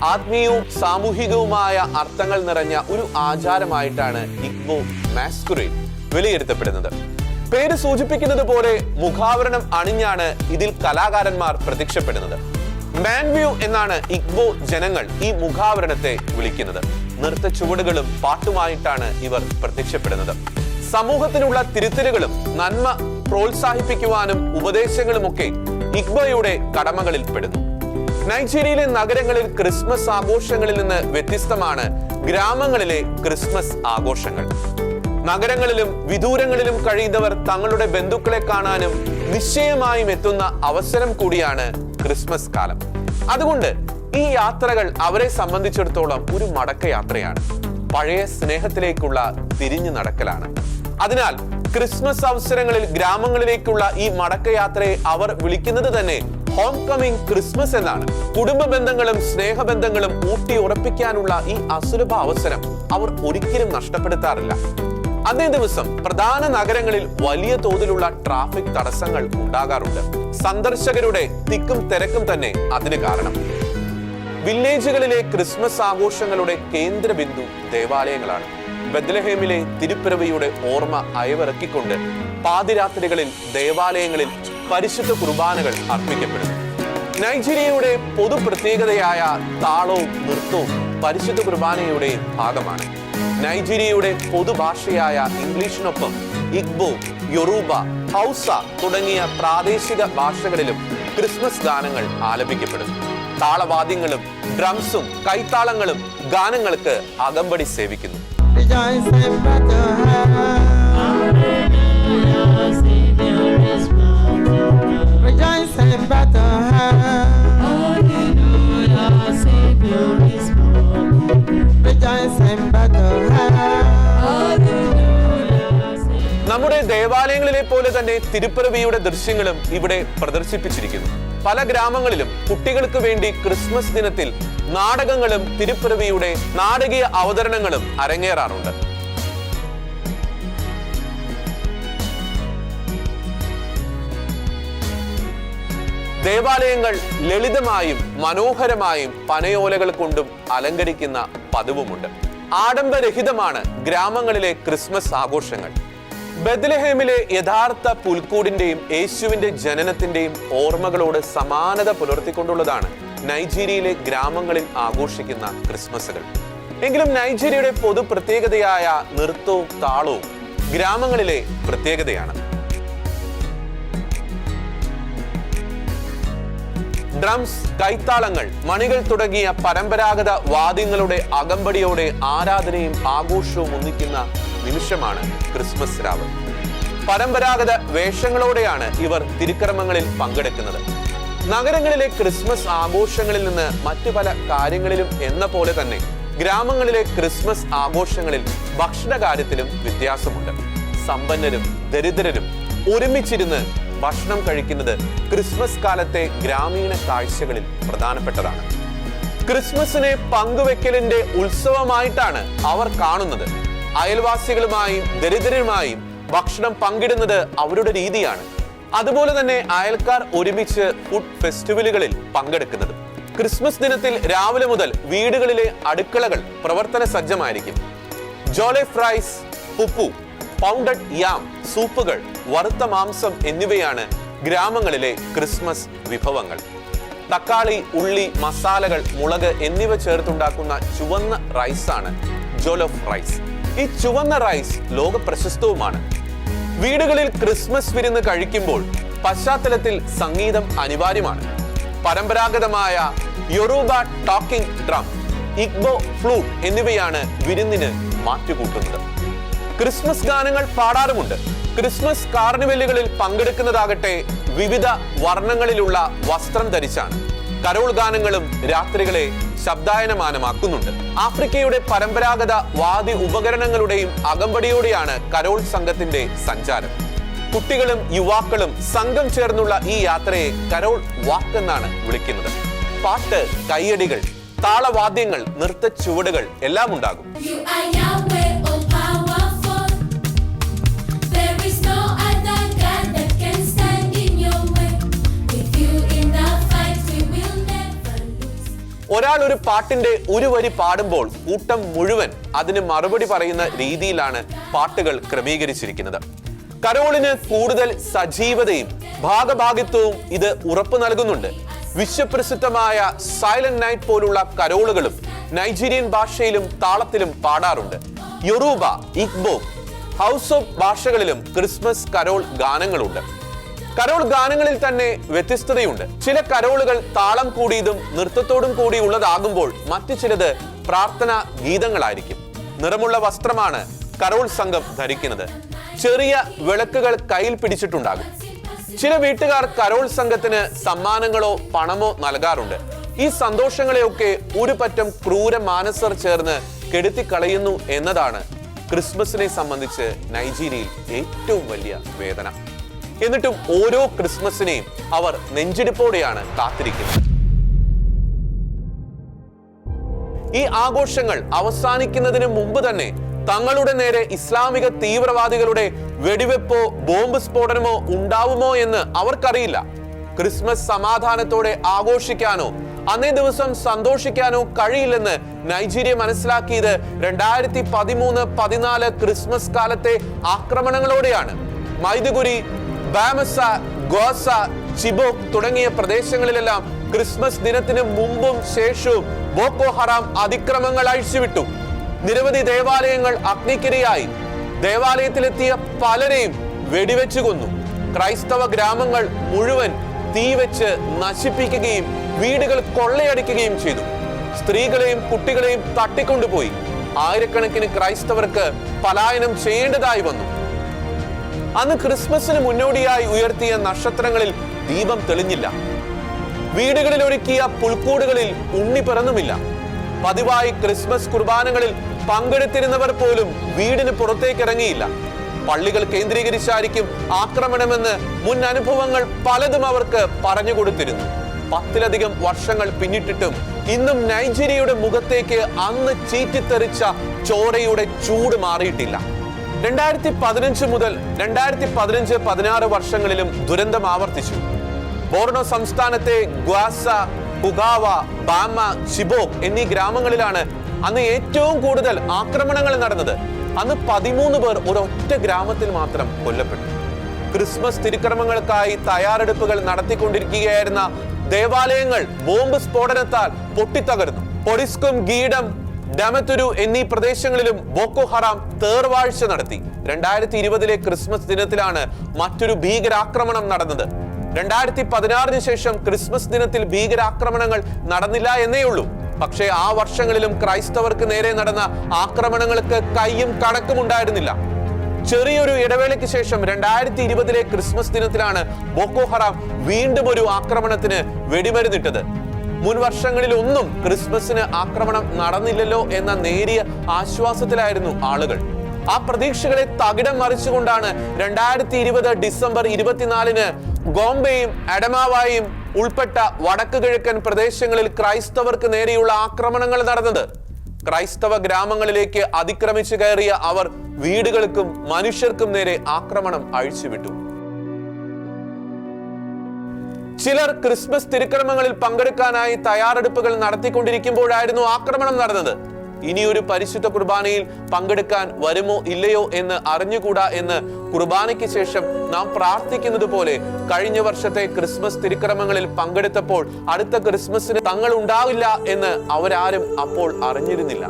ആത്മീയവും സാമൂഹികവുമായ അർത്ഥങ്ങൾ നിറഞ്ഞ ഒരു ആചാരമായിട്ടാണ് ഇഗ്ബോ മാസ്കുറേഡ് വിലയിരുത്തപ്പെടുന്നത്. പേര് സൂചിപ്പിക്കുന്നത് പോലെ മുഖാവരണം അണിഞ്ഞാണ് ഇതിൽ കലാകാരന്മാർ പ്രത്യക്ഷപ്പെടുന്നത്. മാൻവ്യൂ എന്നാണ് ഇഗ്ബോ ജനങ്ങൾ ഈ മുഖാവരണത്തെ വിളിക്കുന്നത്. നൃത്ത ചുവടുകളും പാട്ടുമായിട്ടാണ് ഇവർ പ്രത്യക്ഷപ്പെടുന്നത്. സമൂഹത്തിനുള്ള തിരുത്തലുകളും നന്മ പ്രോത്സാഹിപ്പിക്കുവാനും ഉപദേശങ്ങളുമൊക്കെ ഇഗ്ബോയുടെ കടമകളിൽ പെടുന്നു. നൈജീരിയയിലെ നഗരങ്ങളിൽ ക്രിസ്മസ് ആഘോഷങ്ങളിൽ നിന്ന് വ്യത്യസ്തമാണ് ഗ്രാമങ്ങളിലെ ക്രിസ്മസ് ആഘോഷങ്ങൾ. നഗരങ്ങളിലും വിദൂരങ്ങളിലും കഴിയുന്നവർ തങ്ങളുടെ ബന്ധുക്കളെ കാണാനും നിശ്ചയമായും എത്തുന്ന അവസരം കൂടിയാണ് ക്രിസ്മസ് കാലം. അതുകൊണ്ട് ഈ യാത്രകൾ അവരെ സംബന്ധിച്ചിടത്തോളം ഒരു മടക്കയാത്രയാണ്. പഴയ സ്നേഹത്തിലേക്കുള്ള തിരിഞ്ഞു നടക്കലാണ്. അതിനാൽ ക്രിസ്മസ് അവസരങ്ങളിൽ ഗ്രാമങ്ങളിലേക്കുള്ള ഈ മടക്കയാത്രയെ അവർ വിളിക്കുന്നത് തന്നെ ഹോം കമ്മിങ് ക്രിസ്മസ് എന്നാണ്. കുടുംബ ബന്ധങ്ങളും സ്നേഹബന്ധങ്ങളും ഊട്ടി ഉറപ്പിക്കാനുള്ള ഈ അസുലഭ അവസരം അവർ ഒരിക്കലും നഷ്ടപ്പെടുത്താറില്ല. അതേ ദിവസം പ്രധാന നഗരങ്ങളിൽ വലിയ തോതിലുള്ള ട്രാഫിക് തടസ്സങ്ങൾ ഉണ്ടാകാറുണ്ട്. സന്ദർശകരുടെ തിക്കും തിരക്കും തന്നെ അതിന് കാരണം. വില്ലേജുകളിലെ ക്രിസ്മസ് ആഘോഷങ്ങളുടെ കേന്ദ്ര ബിന്ദു ദേവാലയങ്ങളാണ്. ബെത്ലഹേമിലെ തിരുപ്പിറവിയുടെ ഓർമ്മ അയവിറക്കിക്കൊണ്ട് പാതിരാത്രികളിൽ ദേവാലയങ്ങളിൽ പരിശുദ്ധ കുർബാനകൾ അർപ്പിക്കപ്പെടുന്നു. നൈജീരിയയുടെ പൊതു പ്രത്യേകതയായ താളവും നൃത്തവും പരിശുദ്ധ കുർബാനയുടെ ഭാഗമാണ്. നൈജീരിയയുടെ പൊതുഭാഷയായ ഇംഗ്ലീഷിനൊപ്പം ഇഗ്ബോ, യൊറൂബ, ഹൗസ തുടങ്ങിയ പ്രാദേശിക ഭാഷകളിലും ക്രിസ്മസ് ഗാനങ്ങൾ ആലപിക്കപ്പെടുന്നു. താളവാദ്യങ്ങളും ഡ്രംസും കൈത്താളങ്ങളും ഗാനങ്ങൾക്ക് അകമ്പടി സേവിക്കുന്നു. നമ്മുടെ ദേവാലയങ്ങളിലെ പോലെ തന്നെ തിരുപ്പിറവിയുടെ ദൃശ്യങ്ങളും ഇവിടെ പ്രദർശിപ്പിച്ചിരിക്കുന്നു. പല ഗ്രാമങ്ങളിലും കുട്ടികൾക്ക് വേണ്ടി ക്രിസ്മസ് ദിനത്തിൽ നാടകങ്ങളും തിരുപ്പിറവിയുടെ നാടകീയ അവതരണങ്ങളും അരങ്ങേറാറുണ്ട്. ദേവാലയങ്ങൾ ലളിതമായും മനോഹരമായും പനയോലകൾ കൊണ്ടും അലങ്കരിക്കുന്ന പതിവുമുണ്ട്. ആഡംബരഹിതമാണ് ഗ്രാമങ്ങളിലെ ക്രിസ്മസ് ആഘോഷങ്ങൾ. ബെത്ലഹേമിലെ യഥാർത്ഥ പുൽക്കൂടിന്റെയും യേശുവിന്റെ ജനനത്തിന്റെയും ഓർമ്മകളോട് സമാനത പുലർത്തിക്കൊണ്ടുള്ളതാണ് നൈജീരിയയിലെ ഗ്രാമങ്ങളിൽ ആഘോഷിക്കുന്ന ക്രിസ്മസുകൾ. എങ്കിലും നൈജീരിയയുടെ പൊതു പ്രത്യേകതയായ നൃത്തവും താളവും ഗ്രാമങ്ങളിലെ പ്രത്യേകതയാണ്. ഡ്രംസ്, കൈത്താളങ്ങൾ, മണികൾ തുടങ്ങിയ പരമ്പരാഗത വാദ്യങ്ങളുടെ അകമ്പടിയോടെ ആരാധനയും ആഘോഷവും ഒന്നിക്കുന്ന നിമിഷമാണ് ക്രിസ്മസ് രാവ്. പരമ്പരാഗത വേഷങ്ങളോടെയാണ് ഇവർ തിരുക്കർമ്മങ്ങളിൽ പങ്കെടുക്കുന്നത്. നഗരങ്ങളിലെ ക്രിസ്മസ് ആഘോഷങ്ങളിൽ നിന്ന് മറ്റു പല കാര്യങ്ങളിലും എന്ന പോലെ തന്നെ ഗ്രാമങ്ങളിലെ ക്രിസ്മസ് ആഘോഷങ്ങളിൽ ഭക്ഷണ കാര്യത്തിലും വ്യത്യാസമുണ്ട്. സമ്പന്നരും ദരിദ്രരും ഒരുമിച്ചിരുന്ന് ഭക്ഷണം കഴിക്കുന്നത് ക്രിസ്മസ് കാലത്തെ ഗ്രാമീണ കാഴ്ചകളിൽ പ്രധാനപ്പെട്ടതാണ്. ക്രിസ്മസിനെ പങ്കുവെക്കലിന്റെ ഉത്സവമായിട്ടാണ് അവർ കാണുന്നത്. അയൽവാസികളുമായും ദരിദ്രരുമായും ഭക്ഷണം പങ്കിടുന്നത് അവരുടെ രീതിയാണ്. അതുപോലെ തന്നെ അയൽക്കാർ ഒരുമിച്ച് ഫുഡ് ഫെസ്റ്റിവലുകളിൽ പങ്കെടുക്കുന്നത്. ക്രിസ്മസ് ദിനത്തിൽ രാവിലെ മുതൽ വീടുകളിലെ അടുക്കളകൾ പ്രവർത്തന സജ്ജമായിരിക്കും. ജോലെ ഫ്രൈസ്, പുപ്പു, പൗണ്ടഡ് യാം, സൂപ്പുകൾ, വറുത്ത മാംസം എന്നിവയാണ് ഗ്രാമങ്ങളിലെ ക്രിസ്മസ് വിഭവങ്ങൾ. തക്കാളി, ഉള്ളി, മസാലകൾ, മുളക് എന്നിവ ചേർത്തുണ്ടാക്കുന്ന ചുവന്ന റൈസാണ് ജോലോഫ് റൈസ്. ഈ ചുവന്ന റൈസ് ലോക പ്രശസ്തവുമാണ്. വീടുകളിൽ ക്രിസ്മസ് വിരുന്ന് കഴിക്കുമ്പോൾ പശ്ചാത്തലത്തിൽ സംഗീതം അനിവാര്യമാണ്. പരമ്പരാഗതമായ Yoruba talking drum, Igbo flute എന്നിവയാണ് വിരുന്നിന് മാറ്റുകൂട്ടുന്നത്. ക്രിസ്മസ് ഗാനങ്ങൾ പാടാറുമുണ്ട്. ക്രിസ്മസ് കാർണിവലുകളിൽ പങ്കെടുക്കുന്നതാകട്ടെ വിവിധ വർണ്ണങ്ങളിലുള്ള വസ്ത്രം ധരിച്ചാണ്. കരോൾ ഗാനങ്ങളും രാത്രികളെ ശബ്ദായനമാനമാക്കുന്നുണ്ട്. ആഫ്രിക്കയുടെ പരമ്പരാഗത വാദ്യ ഉപകരണങ്ങളുടെയും അകമ്പടിയോടെയാണ് കരോൾ സംഘത്തിന്റെ സഞ്ചാരം. കുട്ടികളും യുവാക്കളും സംഘം ചേർന്നുള്ള ഈ യാത്രയെ കരോൾ വാക്ക് എന്നാണ് വിളിക്കുന്നത്. പാട്ട്, കയ്യടികൾ, താളവാദ്യങ്ങൾ, നൃത്ത ചുവടുകൾ എല്ലാം ഉണ്ടാകും. ഒരാൾ ഒരു പാട്ടിന്റെ ഒരു വരി പാടുമ്പോൾ കൂട്ടം മുഴുവൻ അതിന് മറുപടി പറയുന്ന രീതിയിലാണ് പാട്ടുകൾ ക്രമീകരിച്ചിരിക്കുന്നത്. കരോളിന് കൂടുതൽ സജീവതയും ഭാഗഭാഗിത്വവും ഇത് ഉറപ്പു നൽകുന്നുണ്ട്. വിശ്വപ്രസിദ്ധമായ സൈലന്റ് നൈറ്റ് പോലുള്ള കരോളുകളും നൈജീരിയൻ ഭാഷയിലും താളത്തിലും പാടാറുണ്ട്. യൊറൂബ, ഇഗ്ബോ, ഹൗസ് ഓഫ് ഭാഷകളിലും ക്രിസ്മസ് കരോൾ ഗാനങ്ങളുണ്ട്. കരോൾ ഗാനങ്ങളിൽ തന്നെ വ്യത്യസ്തതയുണ്ട്. ചില കരോളുകൾ താളം കൂടിയതും നൃത്തത്തോടും കൂടി ഉള്ളതാകുമ്പോൾ മറ്റു ചിലത് പ്രാർത്ഥനാ ഗീതങ്ങളായിരിക്കും. നിറമുള്ള വസ്ത്രമാണ് കരോൾ സംഘം ധരിക്കുന്നത്. ചെറിയ വിളക്കുകൾ കയ്യിൽ പിടിച്ചിട്ടുണ്ടാകും. ചില വീട്ടുകാർ കരോൾ സംഘത്തിന് സമ്മാനങ്ങളോ പണമോ നൽകാറുണ്ട്. ഈ സന്തോഷങ്ങളെയൊക്കെ ഒരു പറ്റം ക്രൂര മാനസർ ചേർന്ന് കെടുത്തിക്കളയുന്നു എന്നതാണ് ക്രിസ്മസിനെ സംബന്ധിച്ച് നൈജീരിയയിൽ ഏറ്റവും വലിയ വേദന. എന്നിട്ടും ഓരോ ക്രിസ്മസിനെയും അവർ നെഞ്ചിടിപ്പോടെയാണ് കാത്തിരിക്കുന്നത്. ഈ ആഘോഷങ്ങൾ അവസാനിക്കുന്നതിന് മുമ്പ് തന്നെ തങ്ങളുടെ നേരെ ഇസ്ലാമിക തീവ്രവാദികളുടെ വെടിവെപ്പോ ബോംബ് സ്ഫോടനമോ ഉണ്ടാവുമോ എന്ന് അവർക്കറിയില്ല. ക്രിസ്മസ് സമാധാനത്തോടെ ആഘോഷിക്കാനോ അന്നേ ദിവസം സന്തോഷിക്കാനോ കഴിയില്ലെന്ന് നൈജീരിയ മനസ്സിലാക്കിയത് 2013-14 ക്രിസ്മസ് കാലത്തെ ആക്രമണങ്ങളോടെയാണ്. മൈദുഗുരി, ബാമസ, ഗോസ, ചിബോക് തുടങ്ങിയ പ്രദേശങ്ങളിലെല്ലാം ക്രിസ്മസ് ദിനത്തിന് മുമ്പും ശേഷവും ബോക്കോ ഹറാം അതിക്രമങ്ങൾ അഴിച്ചുവിട്ടു. നിരവധി ദേവാലയങ്ങൾ അഗ്നിക്കിരയായി. ദേവാലയത്തിലെത്തിയ പലരെയും വെടിവെച്ചു കൊന്നു. ക്രൈസ്തവ ഗ്രാമങ്ങൾ മുഴുവൻ തീവെച്ച് നശിപ്പിക്കുകയും വീടുകൾ കൊള്ളയടിക്കുകയും ചെയ്തു. സ്ത്രീകളെയും കുട്ടികളെയും തട്ടിക്കൊണ്ടുപോയി. ആയിരക്കണക്കിന് ക്രൈസ്തവർക്ക് പലായനം ചെയ്യേണ്ടതായി വന്നു. അന്ന് ക്രിസ്മസിന് മുന്നോടിയായി ഉയർത്തിയ നക്ഷത്രങ്ങളിൽ ദീപം തെളിഞ്ഞില്ല. വീടുകളിൽ ഒരുക്കിയ പുൽക്കൂടുകളിൽ ഉണ്ണി പിറന്നുമില്ല. പതിവായി ക്രിസ്മസ് കുർബാനകളിൽ പങ്കെടുത്തിരുന്നവർ പോലും വീടിന് പുറത്തേക്ക് ഇറങ്ങിയില്ല. പള്ളികൾ കേന്ദ്രീകരിച്ചായിരിക്കും ആക്രമണമെന്ന് മുൻ അനുഭവങ്ങൾ പലതും അവർക്ക് പറഞ്ഞു കൊടുത്തിരുന്നു. 10ലധികം വർഷങ്ങൾ പിന്നിട്ടിട്ടും ഇന്നും നൈജീരിയയുടെ മുഖത്തേക്ക് അന്ന് ചീറ്റിത്തെറിച്ച ചോരയുടെ ചൂട് മാറിയിട്ടില്ല. 2015 മുതൽ 2015-16 വർഷങ്ങളിലും ദുരന്തം ആവർത്തിച്ചു. ബോർണോ സംസ്ഥാനത്തെ ഗ്വാസ, കുഗാവ, ബാമ, ചിബോക് എന്നീ ഗ്രാമങ്ങളിലാണ് അന്ന് ഏറ്റവും കൂടുതൽ ആക്രമണങ്ങൾ നടന്നത്. അന്ന് 13 പേർ ഒരൊറ്റ ഗ്രാമത്തിൽ മാത്രം കൊല്ലപ്പെട്ടു. ക്രിസ്മസ് തിരുക്കർമ്മങ്ങൾക്കായി തയ്യാറെടുപ്പുകൾ നടത്തിക്കൊണ്ടിരിക്കുകയായിരുന്ന ദേവാലയങ്ങൾ ബോംബ് സ്ഫോടനത്താൽ പൊട്ടിത്തകർന്നു. പൊടിസ്കും, ഗീഡം, ഡമത്തുരു എന്നീ പ്രദേശങ്ങളിലും ബോക്കോ ഹറാം തേർവാഴ്ച നടത്തി. 2020 ക്രിസ്മസ് ദിനത്തിലാണ് മറ്റൊരു ഭീകരാക്രമണം നടന്നത്. 2016 ശേഷം ക്രിസ്മസ് ദിനത്തിൽ ഭീകരാക്രമണങ്ങൾ നടന്നില്ല എന്നേ ഉള്ളൂ. പക്ഷേ ആ വർഷങ്ങളിലും ക്രൈസ്തവർക്ക് നേരെ നടന്ന ആക്രമണങ്ങൾക്ക് കയ്യും കണക്കും ഉണ്ടായിരുന്നില്ല. ചെറിയൊരു ഇടവേളയ്ക്ക് ശേഷം 2020 ക്രിസ്മസ് ദിനത്തിലാണ് ബോക്കോ ഹറാം വീണ്ടും ഒരു ആക്രമണത്തിന് വെടിമരുന്നിട്ടത്. മുൻ വർഷങ്ങളിലൊന്നും ക്രിസ്മസിന് ആക്രമണം നടന്നില്ലല്ലോ എന്ന നേരിയ ആശ്വാസത്തിലായിരുന്നു ആളുകൾ. ആ പ്രതീക്ഷകളെ തകിടം മറിച്ചുകൊണ്ടാണ് 2020 ഡിസംബർ 24 ഗോംബെയും അഡമാവായും ഉൾപ്പെട്ട വടക്ക് കിഴക്കൻ പ്രദേശങ്ങളിൽ ക്രൈസ്തവർക്ക് നേരെയുള്ള ആക്രമണങ്ങൾ നടന്നത്. ക്രൈസ്തവ ഗ്രാമങ്ങളിലേക്ക് അതിക്രമിച്ചു കയറിയ അവർ വീടുകൾക്കും മനുഷ്യർക്കും നേരെ ആക്രമണം അഴിച്ചുവിട്ടു. ചിലർ ക്രിസ്മസ് തിരുക്കർമ്മങ്ങളിൽ പങ്കെടുക്കാനായി തയ്യാറെടുപ്പുകൾ നടത്തിക്കൊണ്ടിരിക്കുമ്പോഴായിരുന്നു ആക്രമണം നടന്നത്. ഇനിയൊരു പരിശുദ്ധ കുർബാനയിൽ പങ്കെടുക്കാൻ വരുമോ ഇല്ലയോ എന്ന് അറിഞ്ഞുകൂടാ എന്ന് കുർബാനയ്ക്ക് ശേഷം നാം പ്രാർത്ഥിക്കുന്നത് പോലെ കഴിഞ്ഞ വർഷത്തെ ക്രിസ്മസ് തിരുക്കർമ്മങ്ങളിൽ പങ്കെടുത്തപ്പോൾ അടുത്ത ക്രിസ്മസിന് തങ്ങൾ ഉണ്ടാവില്ല എന്ന് അവരാരും അപ്പോൾ അറിഞ്ഞിരുന്നില്ല.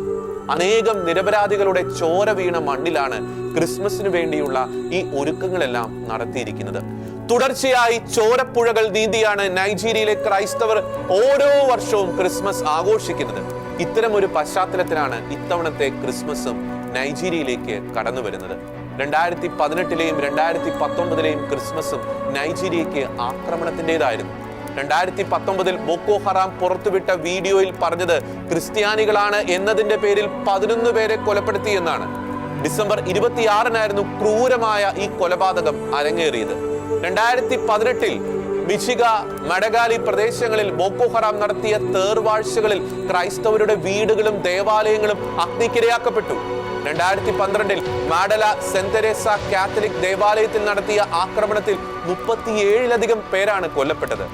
അനേകം നിരപരാധികളുടെ ചോര വീണ മണ്ണിലാണ് ക്രിസ്മസിന് വേണ്ടിയുള്ള ഈ ഒരുക്കങ്ങളെല്ലാം നടത്തിയിരിക്കുന്നത്. തുടർച്ചയായി ചോരപ്പുഴകൾ നീന്തിയാണ് നൈജീരിയയിലെ ക്രൈസ്തവർ ഓരോ വർഷവും ക്രിസ്മസ് ആഘോഷിക്കുന്നത്. ഇത്തരം ഒരു പശ്ചാത്തലത്തിലാണ് ഇത്തവണത്തെ ക്രിസ്മസും നൈജീരിയയിലേക്ക് കടന്നു വരുന്നത്. 2018-ലെയും 2019-ലെയും ക്രിസ്മസും നൈജീരിയയ്ക്ക് ആക്രമണത്തിൻ്റെതായിരുന്നു. 2019-ൽ ബോക്കോ ഹറാം പുറത്തുവിട്ട വീഡിയോയിൽ പറഞ്ഞത് ക്രിസ്ത്യാനികളാണ് എന്നതിന്റെ പേരിൽ 11 പേരെ കൊലപ്പെടുത്തി എന്നാണ്. ഡിസംബർ 26-നായിരുന്നു ക്രൂരമായ ഈ കൊലപാതകം അരങ്ങേറിയത്. 2018-ൽ മിച്ചിഗ, മഡഗാലി പ്രദേശങ്ങളിൽ ബോക്കോ ഹറാം നടത്തിയ തേർവാഴ്ചകളിൽ ക്രൈസ്തവരുടെ വീടുകളും ദേവാലയങ്ങളും അഗ്നിക്കിരയാക്കപ്പെട്ടു. 2012-ൽ മാഡല സെന്റ് തെരേസ കാത്തലിക് ദേവാലയത്തിൽ നടത്തിയ ആക്രമണത്തിൽ 37-ലധികം പേരാണ് കൊല്ലപ്പെട്ടത്.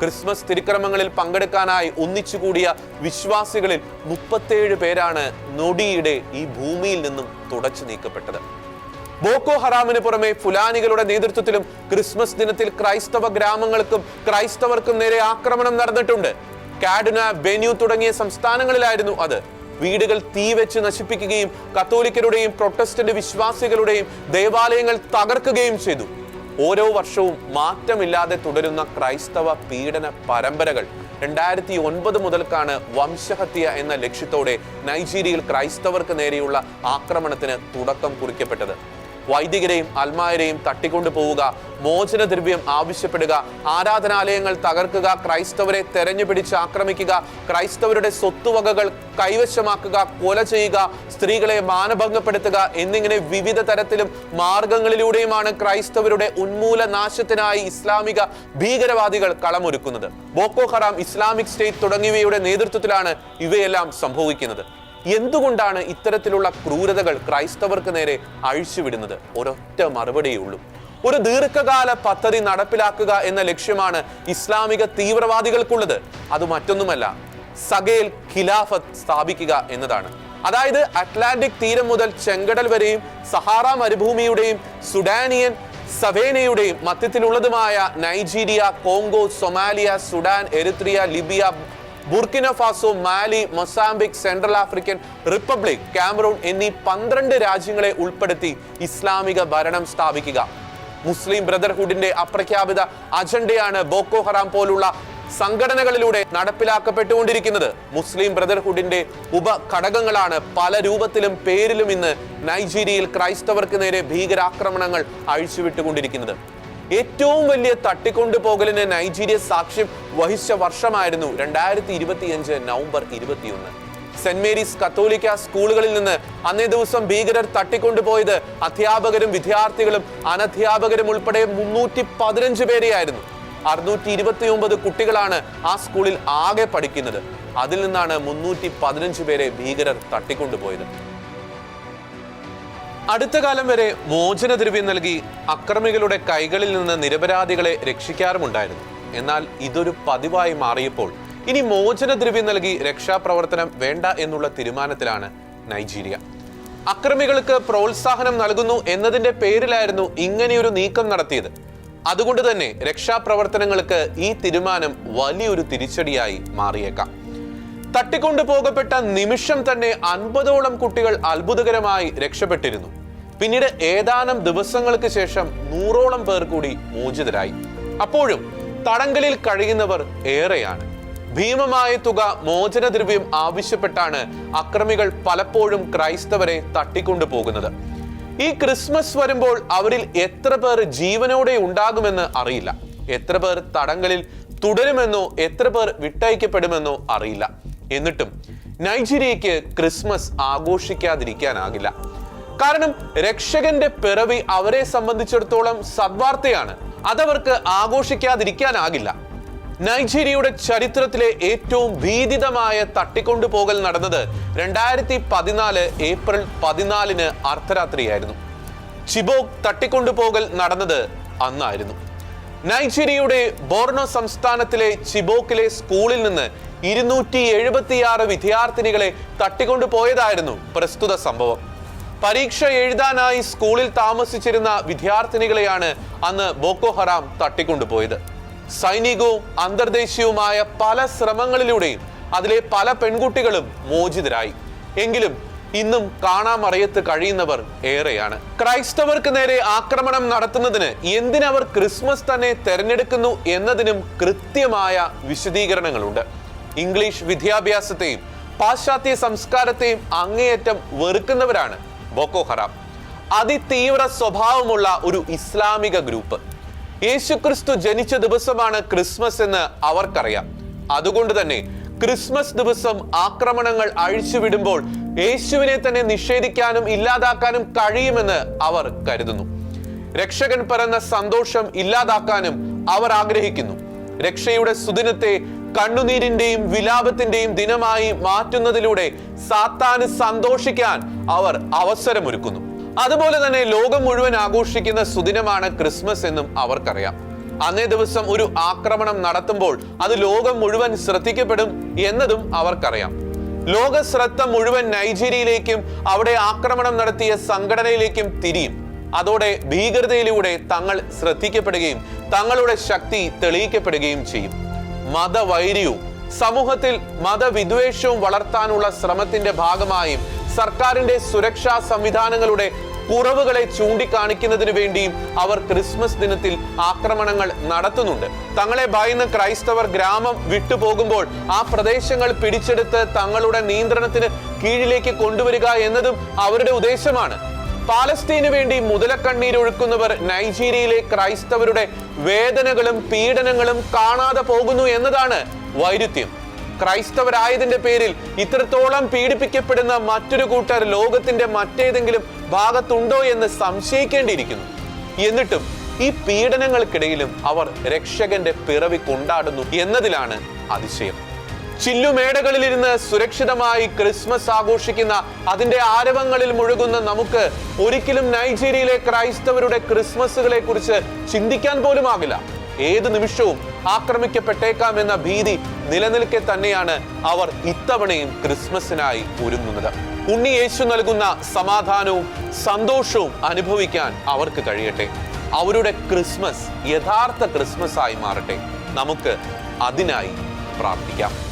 ക്രിസ്മസ് തിരുക്കർമ്മങ്ങളിൽ പങ്കെടുക്കാനായി ഒന്നിച്ചുകൂടിയ വിശ്വാസികളിൽ 37 പേരാണ് നൊടിയുടെ ഈ ഭൂമിയിൽ നിന്നും തുടച്ചു നീക്കപ്പെട്ടത്. ബോക്കോ ഹറാമിന് പുറമെ ഫുലാനികളുടെ നേതൃത്വത്തിലും ക്രിസ്മസ് ദിനത്തിൽ ക്രൈസ്തവ ഗ്രാമങ്ങൾക്കും ക്രൈസ്തവർക്കും നേരെ ആക്രമണം നടന്നിട്ടുണ്ട്. കാഡുന, ബെന്യൂ തുടങ്ങിയ സംസ്ഥാനങ്ങളിലായിരുന്നു അത്. വീടുകൾ തീ വെച്ച് നശിപ്പിക്കുകയും കത്തോലിക്കരുടെയും പ്രൊട്ടസ്റ്റന്റ് വിശ്വാസികളുടെയും ദേവാലയങ്ങൾ തകർക്കുകയും ചെയ്തു. ഓരോ വർഷവും മാറ്റമില്ലാതെ തുടരുന്ന ക്രൈസ്തവ പീഡന പരമ്പരകൾ 2009 മുതൽക്കാണ് വംശഹത്യ എന്ന ലക്ഷ്യത്തോടെ നൈജീരിയയിൽ ക്രൈസ്തവർക്ക് നേരെയുള്ള ആക്രമണത്തിന് തുടക്കം കുറിക്കപ്പെട്ടത്. വൈദികരെയും അൽമായരെയും തട്ടിക്കൊണ്ടു പോവുക, മോചനദ്രവ്യം ആവശ്യപ്പെടുക, ആരാധനാലയങ്ങൾ തകർക്കുക, ക്രൈസ്തവരെ തെരഞ്ഞുപിടിച്ച് ആക്രമിക്കുക, ക്രൈസ്തവരുടെ സ്വത്തുവകകൾ കൈവശമാക്കുക, കൊല ചെയ്യുക, സ്ത്രീകളെ മാനഭംഗപ്പെടുത്തുക എന്നിങ്ങനെ വിവിധ തരത്തിലും മാർഗങ്ങളിലൂടെയുമാണ് ക്രൈസ്തവരുടെ ഉന്മൂലനാശത്തിനായി ഇസ്ലാമിക ഭീകരവാദികൾ കളമൊരുക്കുന്നത്. ബോക്കോ ഹറാം, ഇസ്ലാമിക് സ്റ്റേറ്റ് തുടങ്ങിയവയുടെ നേതൃത്വത്തിലാണ് ഇവയെല്ലാം സംഭവിക്കുന്നത്. എന്തുകൊണ്ടാണ് ഇത്തരത്തിലുള്ള ക്രൂരതകൾ ക്രൈസ്തവർക്ക് നേരെ അഴിച്ചുവിടുന്നത്? ഒരൊറ്റ മറുപടിയേ ഉള്ളൂ. ഒരു ദീർഘകാല പദ്ധതി നടപ്പിലാക്കുക എന്ന ലക്ഷ്യമാണ് ഇസ്ലാമിക തീവ്രവാദികൾക്കുള്ളത്. അത് മറ്റൊന്നുമല്ല, സഗേൽ ഖിലാഫത്ത് സ്ഥാപിക്കുക എന്നതാണ്. അതായത് അറ്റ്ലാന്റിക് തീരം മുതൽ ചെങ്കടൽ വരെയും സഹാറ മരുഭൂമിയുടെയും സുഡാനിയൻ സവേനയുടെയും മധ്യത്തിലുള്ളതുമായ Nigeria, Congo, Somalia, Sudan, Eritrea, Libya, Burkina Faso, Mali, Mozambique, Central African Republic, Cameroon എന്നീ 12 രാജ്യങ്ങളെ ഉൾപ്പെടുത്തി ഇസ്ലാമിക ഭരണം സ്ഥാപിക്കുക. മുസ്ലിം ബ്രദർഹുഡിന്റെ അപ്രഖ്യാപിത അജണ്ടയാണ് ബോക്കോ ഹറാം പോലുള്ള സംഘടനകളിലൂടെ നടപ്പിലാക്കപ്പെട്ടുകൊണ്ടിരിക്കുന്നത്. മുസ്ലിം ബ്രദർഹുഡിന്റെ ഉപഘടകങ്ങളാണ് പല രൂപത്തിലും പേരിലും ഇന്ന് നൈജീരിയയിൽ ക്രൈസ്തവർക്ക് നേരെ ഭീകരാക്രമണങ്ങൾ അഴിച്ചുവിട്ടുകൊണ്ടിരിക്കുന്നത്. ഏറ്റവും വലിയ തട്ടിക്കൊണ്ടുപോകലിന് നൈജീരിയ സാക്ഷ്യം വഹിച്ച വർഷമായിരുന്നു 2025 നവംബർ 21. സെന്റ് മേരീസ് കത്തോലിക്ക സ്കൂളുകളിൽ നിന്ന് അന്നേ ദിവസം ഭീകരർ തട്ടിക്കൊണ്ടുപോയത് അധ്യാപകരും വിദ്യാർത്ഥികളും അനധ്യാപകരും ഉൾപ്പെടെ 315 പേരെയായിരുന്നു. 629 കുട്ടികളാണ് ആ സ്കൂളിൽ ആകെ പഠിക്കുന്നത്. അതിൽ നിന്നാണ് 315 പേരെ ഭീകരർ തട്ടിക്കൊണ്ടുപോയത്. അടുത്ത കാലം വരെ മോചനദ്രവ്യം നൽകി അക്രമികളുടെ കൈകളിൽ നിന്ന് നിരപരാധികളെ രക്ഷിക്കാറുമുണ്ടായിരുന്നു. എന്നാൽ ഇതൊരു പതിവായി മാറിയപ്പോൾ ഇനി മോചനദ്രവ്യം നൽകി രക്ഷാപ്രവർത്തനം വേണ്ട എന്നുള്ള തീരുമാനത്തിലാണ് നൈജീരിയ. അക്രമികൾക്ക് പ്രോത്സാഹനം നൽകുന്നു എന്നതിന്റെ പേരിലായിരുന്നു ഇങ്ങനെയൊരു നീക്കം നടത്തിയത്. അതുകൊണ്ട് തന്നെ രക്ഷാപ്രവർത്തനങ്ങൾക്ക് ഈ തീരുമാനം വലിയൊരു തിരിച്ചടിയായി മാറിയേക്കാം. തട്ടിക്കൊണ്ടുപോകപ്പെട്ട നിമിഷം തന്നെ 50ഓളം കുട്ടികൾ അത്ഭുതകരമായി രക്ഷപ്പെട്ടിരുന്നു. പിന്നീട് ഏതാനും ദിവസങ്ങൾക്ക് ശേഷം 100ഓളം പേർ കൂടി മോചിതരായി. അപ്പോഴും തടങ്കലിൽ കഴിയുന്നവർ ഏറെയാണ്. ഭീമമായ തുക മോചനദ്രവ്യം ആവശ്യപ്പെട്ടാണ് അക്രമികൾ പലപ്പോഴും ക്രൈസ്തവരെ തട്ടിക്കൊണ്ടുപോകുന്നത്. ഈ ക്രിസ്മസ് വരുമ്പോൾ അവരിൽ എത്ര പേർ ജീവനോടെ ഉണ്ടാകുമെന്ന് അറിയില്ല. എത്ര പേർ തടങ്കലിൽ തുടരുമെന്നോ എത്ര പേർ വിട്ടയക്കപ്പെടുമെന്നോ അറിയില്ല. എന്നിട്ടും നൈജീരിയയ്ക്ക് ക്രിസ്മസ് ആഘോഷിക്കാതിരിക്കാനാകില്ല. കാരണം രക്ഷകന്റെ പിറവി അവരെ സംബന്ധിച്ചിടത്തോളം സദ്വാർത്തയാണ്. അതവർക്ക് ആഘോഷിക്കാതിരിക്കാനാകില്ല. നൈജീരിയയുടെ ചരിത്രത്തിലെ ഏറ്റവും ഭീതിതമായ തട്ടിക്കൊണ്ടുപോകൽ നടന്നത് 2014 ഏപ്രിൽ 14 അർദ്ധരാത്രിയായിരുന്നു. ചിബോക് തട്ടിക്കൊണ്ടുപോകൽ നടന്നത് അന്നായിരുന്നു. നൈജീരിയയുടെ ബോർണോ സംസ്ഥാനത്തിലെ ചിബോക്കിലെ സ്കൂളിൽ നിന്ന് 276 വിദ്യാർത്ഥിനികളെ തട്ടിക്കൊണ്ടുപോയതായിരുന്നു പ്രസ്തുത സംഭവം. പരീക്ഷ എഴുതാനായി സ്കൂളിൽ താമസിച്ചിരുന്ന വിദ്യാർത്ഥിനികളെയാണ് അന്ന് ബോക്കോ ഹറാം തട്ടിക്കൊണ്ടുപോയത്. സൈനികവും അന്തർദേശീയവുമായ പല ശ്രമങ്ങളിലൂടെയും അതിലെ പല പെൺകുട്ടികളും മോചിതരായി. എങ്കിലും ഇന്നും കാണാമറയത്ത് കഴിയുന്നവർ ഏറെയാണ്. ക്രൈസ്തവർക്ക് നേരെ ആക്രമണം നടത്തുന്നതിന് എന്തിനവർ ക്രിസ്മസ് തന്നെ തെരഞ്ഞെടുക്കുന്നു എന്നതിനും കൃത്യമായ വിശദീകരണങ്ങളുണ്ട്. ഇംഗ്ലീഷ് വിദ്യാഭ്യാസത്തെയും പാശ്ചാത്യ സംസ്കാരത്തെയും അങ്ങേയറ്റം വെറുക്കുന്നവരാണ് ബോക്കോ ഹറാം. അതിതീവ്ര സ്വഭാവമുള്ള ഒരു ഇസ്ലാമിക ഗ്രൂപ്പ്. യേശുക്രിസ്തു ജനിച്ച ദിവസമാണ് ക്രിസ്മസ് എന്ന് അവർക്കറിയാം. അതുകൊണ്ട് തന്നെ ക്രിസ്മസ് ദിവസം ആക്രമണങ്ങൾ അഴിച്ചുവിടുമ്പോൾ യേശുവിനെ തന്നെ നിഷേധിക്കാനും ഇല്ലാതാക്കാനും കഴിയുമെന്ന് അവർ കരുതുന്നു. രക്ഷകൻ പിറന്ന സന്തോഷം ഇല്ലാതാക്കാനും അവർ ആഗ്രഹിക്കുന്നു. രക്ഷയുടെ സുദിനത്തെ കണ്ണുനീരിന്റെയും വിലാപത്തിന്റെയും ദിനമായി മാറ്റുന്നതിലൂടെ സാത്താന് സന്തോഷിക്കാൻ അവർ അവസരമൊരുക്കുന്നു. അതുപോലെ തന്നെ ലോകം മുഴുവൻ ആഘോഷിക്കുന്ന സുദിനമാണ് ക്രിസ്മസ് എന്നും അവർക്കറിയാം. അന്നേ ദിവസം ഒരു ആക്രമണം നടത്തുമ്പോൾ അത് ലോകം മുഴുവൻ ശ്രദ്ധിക്കപ്പെടും എന്നതും അവർക്കറിയാം. ലോക ശ്രദ്ധ മുഴുവൻ നൈജീരിയയിലേക്കും അവിടെ ആക്രമണം നടത്തിയ സംഘടനയിലേക്കും തിരിയും. അതോടെ ഭീകരതയിലൂടെ തങ്ങൾ ശ്രദ്ധിക്കപ്പെടുകയും തങ്ങളുടെ ശക്തി തെളിയിക്കപ്പെടുകയും ചെയ്യും. മതവൈര്യവും സമൂഹത്തിൽ മതവിദ്വേഷവും വളർത്താനുള്ള ശ്രമത്തിന്റെ ഭാഗമായും സർക്കാരിന്റെ സുരക്ഷാ സംവിധാനങ്ങളുടെ കുറവുകളെ ചൂണ്ടിക്കാണിക്കുന്നതിന് വേണ്ടിയും അവർ ക്രിസ്മസ് ദിനത്തിൽ ആക്രമണങ്ങൾ നടത്തുന്നുണ്ട്. തങ്ങളെ ഭയന്ന് ക്രൈസ്തവർ ഗ്രാമം വിട്ടുപോകുമ്പോൾ ആ പ്രദേശങ്ങൾ പിടിച്ചെടുത്ത് തങ്ങളുടെ നിയന്ത്രണത്തിന് കീഴിലേക്ക് കൊണ്ടുവരിക എന്നതും അവരുടെ ഉദ്ദേശമാണ്. പാലസ്തീന് വേണ്ടി മുതലക്കണ്ണീരൊഴുക്കുന്നവർ നൈജീരിയയിലെ ക്രൈസ്തവരുടെ വേദനകളും പീഡനങ്ങളും കാണാതെ പോകുന്നു എന്നതാണ് വൈരുദ്ധ്യം. ക്രൈസ്തവരായതിന്റെ പേരിൽ ഇത്രത്തോളം പീഡിപ്പിക്കപ്പെടുന്ന മറ്റൊരു കൂട്ടർ ലോകത്തിന്റെ മറ്റേതെങ്കിലും ഭാഗത്തുണ്ടോ എന്ന് സംശയിക്കേണ്ടിയിരിക്കുന്നു. എന്നിട്ടും ഈ പീഡനങ്ങൾക്കിടയിലും അവർ രക്ഷകന്റെ പിറവി കൊണ്ടാടുന്നു എന്നതിലാണ് അതിശയം. ചില്ലുമേടകളിലിരുന്ന് സുരക്ഷിതമായി ക്രിസ്മസ് ആഘോഷിക്കുന്ന അതിന്റെ ആരവങ്ങളിൽ മുഴുകുന്ന നമുക്ക് ഒരിക്കലും നൈജീരിയയിലെ ക്രൈസ്തവരുടെ ക്രിസ്മസുകളെ കുറിച്ച് ചിന്തിക്കാൻ പോലും ആകില്ല. ഏത് നിമിഷവും ആക്രമിക്കപ്പെട്ടേക്കാം എന്ന ഭീതി നിലനിൽക്കെ തന്നെയാണ് അവർ ഇത്തവണയും ക്രിസ്മസിനായി ഒരുങ്ങുന്നത്. ഉണ്ണി യേശു നൽകുന്ന സമാധാനവും സന്തോഷവും അനുഭവിക്കാൻ അവർക്ക് കഴിയട്ടെ. അവരുടെ ക്രിസ്മസ് യഥാർത്ഥ ക്രിസ്മസ് ആയി മാറട്ടെ. നമുക്ക് അതിനായി പ്രാർത്ഥിക്കാം.